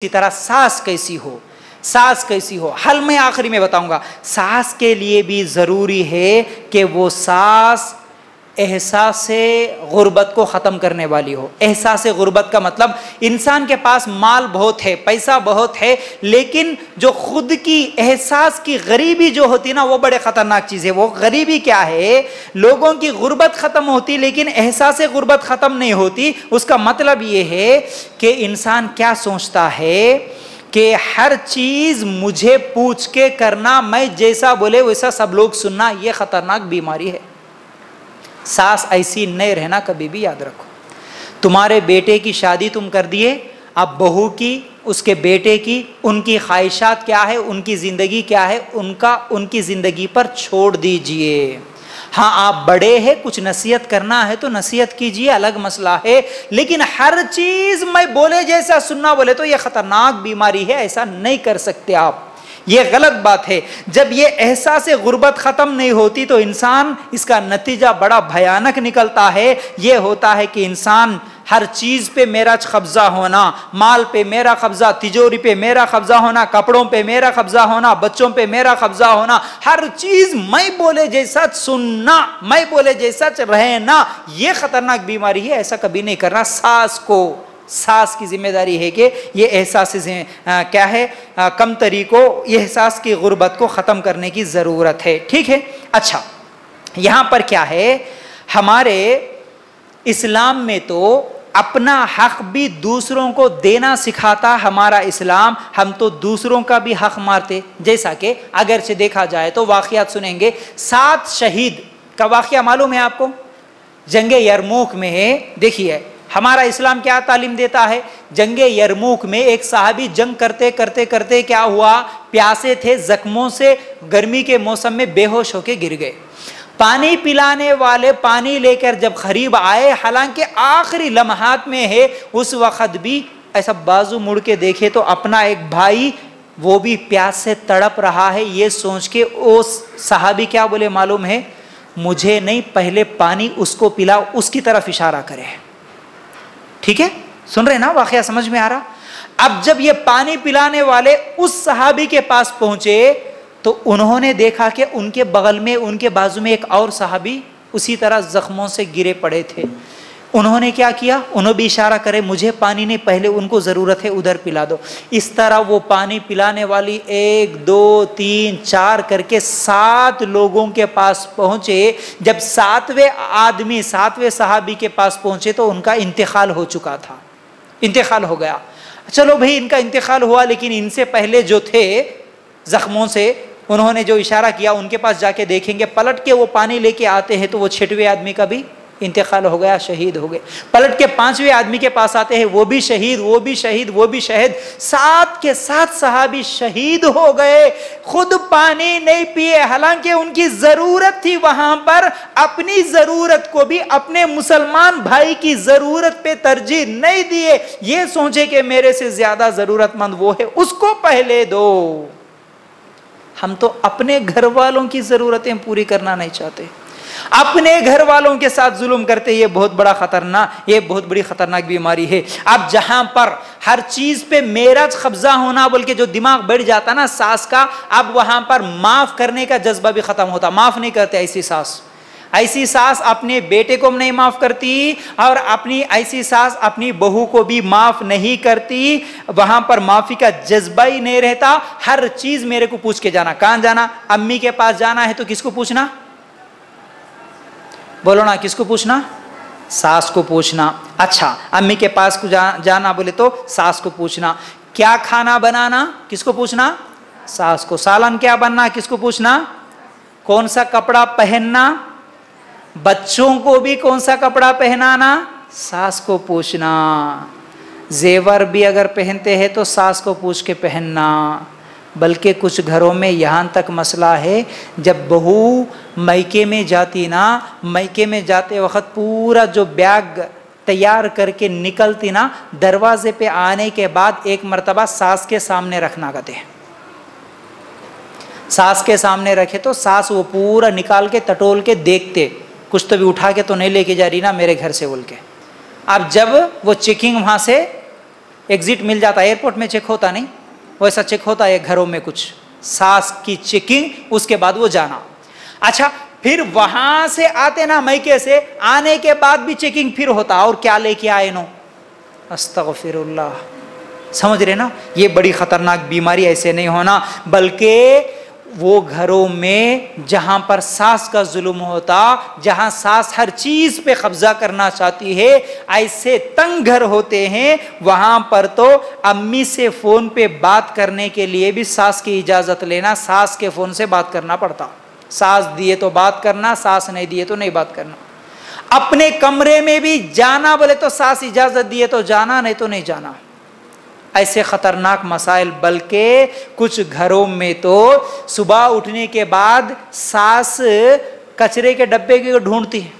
इसी तरह सास कैसी हो, सास कैसी हो, हल मैं आखिरी में बताऊंगा। सास के लिए भी ज़रूरी है कि वो सास एहसास-ए गुर्बत को ख़त्म करने वाली हो। एहसास-ए गुर्बत का मतलब इंसान के पास माल बहुत है, पैसा बहुत है, लेकिन जो खुद की एहसास की गरीबी जो होती है ना, वो बड़े ख़तरनाक चीज़ है। वो गरीबी क्या है? लोगों की गुर्बत ख़त्म होती लेकिन एहसास-ए गुर्बत ख़त्म नहीं होती। उसका मतलब ये है कि इंसान क्या सोचता है कि हर चीज़ मुझे पूछ के करना, मैं जैसा बोले वैसा सब लोग सुनना, ये ख़तरनाक बीमारी है। सास ऐसी नहीं रहना कभी भी, याद रखो। तुम्हारे बेटे की शादी तुम कर दिए, अब बहू की, उसके बेटे की, उनकी ख्वाहिशात क्या है, उनकी ज़िंदगी क्या है, उनकी ज़िंदगी पर छोड़ दीजिए। हाँ, आप बड़े हैं, कुछ नसीहत करना है तो नसीहत कीजिए, अलग मसला है, लेकिन हर चीज़ मैं बोले जैसा सुनना बोले तो यह ख़तरनाक बीमारी है, ऐसा नहीं कर सकते आप। ये गलत बात है। जब ये एहसास गुर्बत ख़त्म नहीं होती तो इंसान, इसका नतीजा बड़ा भयानक निकलता है। ये होता है कि इंसान हर चीज़ पे मेरा कब्ज़ा होना, माल पे मेरा कब्ज़ा, तिजोरी पे मेरा कब्ज़ा होना, कपड़ों पे मेरा कब्ज़ा होना, बच्चों पे मेरा कब्ज़ा होना, हर चीज़ मैं बोले जैसा सुनना, मैं बोले जैसा रहना, ये ख़तरनाक बीमारी है। ऐसा कभी नहीं करना। सास की जिम्मेदारी है कि ये एहसास क्या है, कम तरीकों, ये एहसास की गुर्बत को ख़त्म करने की ज़रूरत है। ठीक है। अच्छा, यहाँ पर क्या है, हमारे इस्लाम में तो अपना हक भी दूसरों को देना सिखाता हमारा इस्लाम। हम तो दूसरों का भी हक मारते। जैसा कि अगर से देखा जाए तो वाक़यात सुनेंगे, 7 शहीद का वाक़या मालूम है आपको, जंगे यरमूक में है। देखिए हमारा इस्लाम क्या तालीम देता है। जंगे यरमूक में एक सहाबी जंग करते करते करते क्या हुआ, प्यासे थे, जख्मों से गर्मी के मौसम में बेहोश होके गिर गए। पानी पिलाने वाले पानी लेकर जब करीब आए, हालांकि आखिरी लम्हात में है, उस वक़्त भी ऐसा बाजू मुड़ के देखे तो अपना एक भाई वो भी प्यास से तड़प रहा है। ये सोच के वो सहाबी क्या बोले मालूम है, मुझे नहीं, पहले पानी उसको पिलाओ, उसकी तरफ इशारा करे। ठीक है, सुन रहे ना, वाकया समझ में आ रहा। अब जब ये पानी पिलाने वाले उस सहाबी के पास पहुंचे तो उन्होंने देखा कि उनके बगल में, उनके बाजू में एक और सहाबी उसी तरह जख्मों से गिरे पड़े थे। उन्होंने क्या किया, उन्होंने भी इशारा करे, मुझे पानी नहीं, पहले उनको ज़रूरत है, उधर पिला दो। इस तरह वो पानी पिलाने वाली 1 2 3 4 करके 7 लोगों के पास पहुँचे। जब 7वें आदमी, 7वें सहाबी के पास पहुँचे तो उनका इंतकाल हो चुका था, इंतकाल हो गया। चलो भाई, इनका इंतकाल हुआ, लेकिन इनसे पहले जो थे ज़ख्मों से, उन्होंने जो इशारा किया, उनके पास जाके देखेंगे, पलट के वो पानी लेके आते हैं तो वो 6वें आदमी का भी इंतकाल हो गया, शहीद हो गए। पलट के 5वें आदमी के पास आते हैं, वो भी शहीद, वो भी शहीद, वो भी शहीद। 7 के 7 सहाबी शहीद हो गए, खुद पानी नहीं पिए, हालांकि उनकी ज़रूरत थी वहां पर। अपनी ज़रूरत को भी अपने मुसलमान भाई की ज़रूरत पे तरजीह नहीं दिए। ये सोचे कि मेरे से ज़्यादा ज़रूरतमंद वो है, उसको पहले दो। हम तो अपने घर वालों की ज़रूरतें पूरी करना नहीं चाहते, अपने घर वालों के साथ जुल्म करते। ये बहुत बड़ा खतरनाक, ये बहुत बड़ी खतरनाक बीमारी है। अब जहां पर हर चीज पे मेरा कब्जा होना बोल के जो दिमाग बढ़ जाता ना सास का, अब वहां पर माफ करने का जज्बा भी खत्म होता। माफ नहीं करते ऐसी सास अपने बेटे को नहीं माफ करती, और अपनी ऐसी सास अपनी बहू को भी माफ नहीं करती। वहां पर माफी का जज्बा ही नहीं रहता। हर चीज मेरे को पूछ के जाना। कहां जाना, अम्मी के पास जाना है तो किसको पूछना, बोलो ना, किसको पूछना, सास को पूछना। अच्छा, अम्मी के पास को जाना बोले तो सास को पूछना। क्या खाना बनाना, किसको पूछना, सास को। सालन क्या बनना, किसको पूछना। कौन सा कपड़ा पहनना, बच्चों को भी कौन सा कपड़ा पहनाना, सास को पूछना। जेवर भी अगर पहनते हैं तो सास को पूछ के पहनना। बल्कि कुछ घरों में यहाँ तक मसला है, जब बहू मैके में जाती ना, मैके में जाते वक्त पूरा जो बैग तैयार करके निकलती ना, दरवाजे पे आने के बाद एक मर्तबा सास के सामने रखना कहते हैं। सास के सामने रखे तो सास वो पूरा निकाल के टटोल के देखते, कुछ तो भी उठा के तो नहीं लेके जा रही ना मेरे घर से बोल के। अब जब वो चेकिंग वहाँ से एग्जिट मिल जाता, एयरपोर्ट में चेक होता नहीं, वैसा चेक होता है घरों में कुछ, सास की चेकिंग, उसके बाद वो जाना। अच्छा, फिर वहां से आते ना मैके से, आने के बाद भी चेकिंग फिर होता, और क्या लेके आए नो, अस्तगफिरुल्लाह। समझ रहे ना, ये बड़ी खतरनाक बीमारी, ऐसे नहीं होना, बल्कि वो घरों में जहां पर सास का जुल्म होता, जहां सास हर चीज पे कब्जा करना चाहती है, ऐसे तंग घर होते हैं, वहां पर तो अम्मी से फोन पे बात करने के लिए भी सास की इजाजत लेना, सास के फोन से बात करना पड़ता। सास दिए तो बात करना, सास नहीं दिए तो नहीं बात करना। अपने कमरे में भी जाना बोले तो सास इजाजत दिए तो जाना, नहीं तो नहीं जाना। ऐसे खतरनाक मसाइल, बल्कि कुछ घरों में तो सुबह उठने के बाद सास कचरे के डब्बे को ढूंढती है।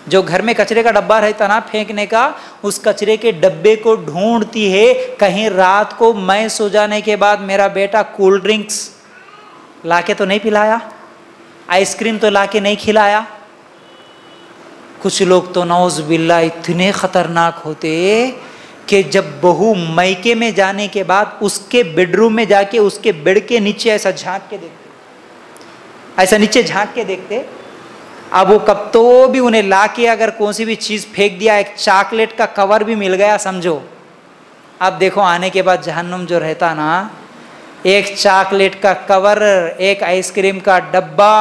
जो घर में कचरे का डब्बा रहता ना फेंकने का, उस कचरे के डब्बे को ढूंढती है, कहीं रात को मैं सो जाने के बाद मेरा बेटा कोल्ड ड्रिंक्स लाके तो नहीं पिलाया, आइसक्रीम तो लाके नहीं खिलाया। कुछ लोग तो नौज बिल्ला इतने खतरनाक होते कि जब बहू मैके में जाने के बाद उसके बेडरूम में जाके उसके बेड के नीचे ऐसा झांक के देखते, ऐसा नीचे झांक के देखते। अब वो कब तो भी उन्हें लाके अगर कौन सी भी चीज फेंक दिया, एक चॉकलेट का कवर भी मिल गया समझो, अब देखो आने के बाद जहन्नुम जो रहता ना, एक चॉकलेट का कवर, एक आइसक्रीम का डब्बा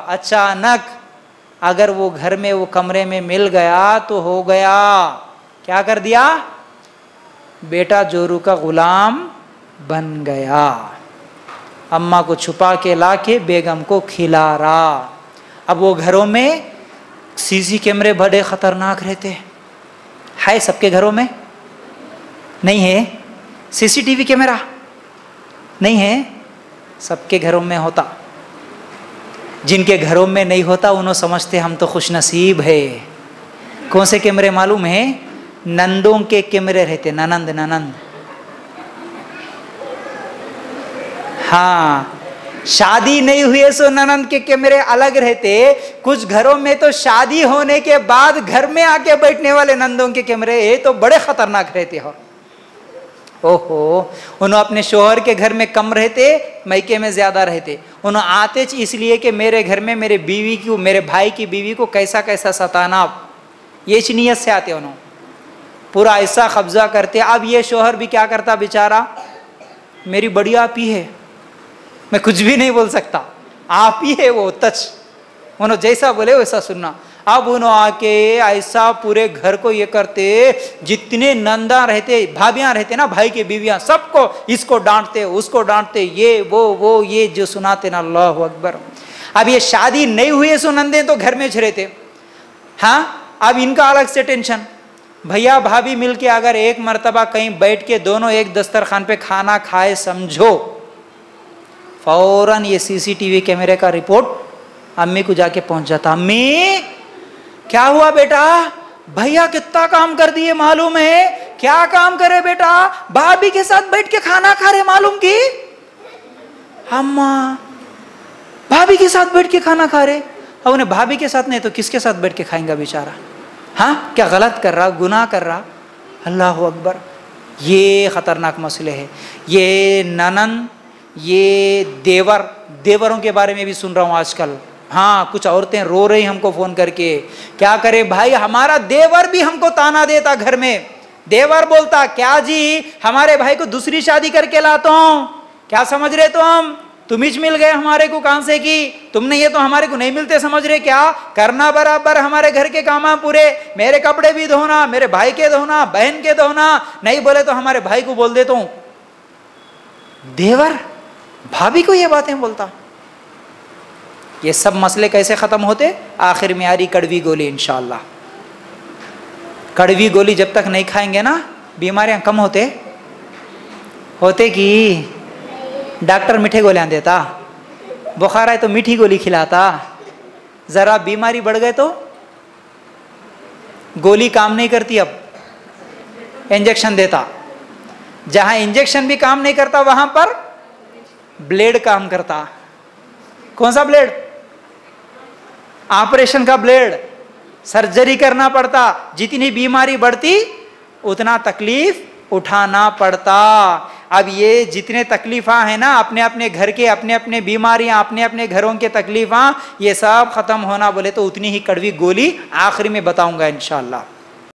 अचानक अगर वो घर में वो कमरे में मिल गया तो हो गया, क्या कर दिया, बेटा जोरू का गुलाम बन गया। अम्मा को छुपा के लाके बेगम को खिला रहा। अब वो घरों में सीसी कैमरे बड़े खतरनाक रहते हैं। है सबके घरों में नहीं है, सीसीटीवी कैमरा नहीं है, सबके घरों में होता। जिनके घरों में नहीं होता उन्होंने समझते हम तो खुशनसीब है। कौन से कैमरे मालूम है, नंदों के कैमरे रहते, ननंद ननंद, हाँ, शादी नहीं हुए सो ननंद के कैमरे अलग रहते। कुछ घरों में तो शादी होने के बाद घर में आके बैठने वाले नंदों के कैमरे तो बड़े खतरनाक रहते हो। ओहो, उन्होंने अपने शोहर के घर में कम रहते, मैके में ज्यादा रहते। उन्होंने आते इसलिए कि मेरे घर में मेरे बीवी की, मेरे भाई की बीवी को कैसा कैसा सताना, ये नीयत से आते उन्होंने, पूरा ऐसा कब्जा करते। अब ये शोहर भी क्या करता बेचारा, मेरी बड़ी आप ही है, मैं कुछ भी नहीं बोल सकता, आप ही है वो टच, उन्होंने जैसा बोले वैसा सुनना। अब उन्होंने आके ऐसा पूरे घर को ये करते, जितने नंदा रहते, भाभियां रहते ना, भाई के बीवियां, सबको इसको डांटते, उसको डांटते, ये वो ये जो सुनाते ना, अल्लाह अकबर। अब ये शादी नहीं हुई सो नंदे तो घर में रहते। हाँ, अब इनका अलग से टेंशन, भैया भाभी मिलके अगर एक मर्तबा कहीं बैठ के दोनों एक दस्तरखान पे खाना खाए समझो, फौरन ये सीसीटीवी कैमरे का रिपोर्ट अम्मी को जाके पहुंच जाता। अम्मी क्या हुआ बेटा, भैया कितना काम कर दिए मालूम है, क्या काम करे बेटा, भाभी के साथ बैठ के खाना खा रहे मालूम की, अम्मा भाभी के साथ बैठ के खाना खा रहे। अब उन्हें भाभी के साथ नहीं तो किसके साथ बैठ के खाएंगा बेचारा, हाँ, क्या गलत कर रहा, गुनाह कर रहा, अल्लाह अकबर। ये खतरनाक मसले है। ये ननन, ये देवर, देवरों के बारे में भी सुन रहा हूँ आजकल। हाँ, कुछ औरतें रो रही हमको फोन करके, क्या करे भाई, हमारा देवर भी हमको ताना देता घर में। देवर बोलता, क्या जी हमारे भाई को दूसरी शादी करके लाता हूँ, क्या समझ रहे तुम ही मिल गए हमारे को, कहां से की तुमने, ये तो हमारे को नहीं मिलते, समझ रहे क्या, करना बराबर हमारे घर के काम पूरे, मेरे कपड़े भी धोना, मेरे भाई के धोना, बहन के धोना, नहीं बोले तो हमारे भाई को बोल देता हूं। देवर भाभी को ये बातें बोलता। ये सब मसले कैसे खत्म होते, आखिर में आ रही कड़वी गोली इंशाअल्लाह। कड़वी गोली जब तक नहीं खाएंगे ना, बीमारियां कम होते कि डॉक्टर मीठे गोलियां देता, बुखार आए तो मीठी गोली खिलाता, जरा बीमारी बढ़ गए तो गोली काम नहीं करती, अब इंजेक्शन देता। जहां इंजेक्शन भी काम नहीं करता वहां पर ब्लेड काम करता। कौन सा ब्लेड, ऑपरेशन का ब्लेड, सर्जरी करना पड़ता। जितनी बीमारी बढ़ती उतना तकलीफ उठाना पड़ता। अब ये जितने तकलीफा है ना, अपने अपने घर के, अपने अपने बीमारियां, अपने अपने घरों के तकलीफा, ये सब खत्म होना बोले तो उतनी ही कड़वी गोली आखिरी में बताऊंगा इंशाअल्लाह।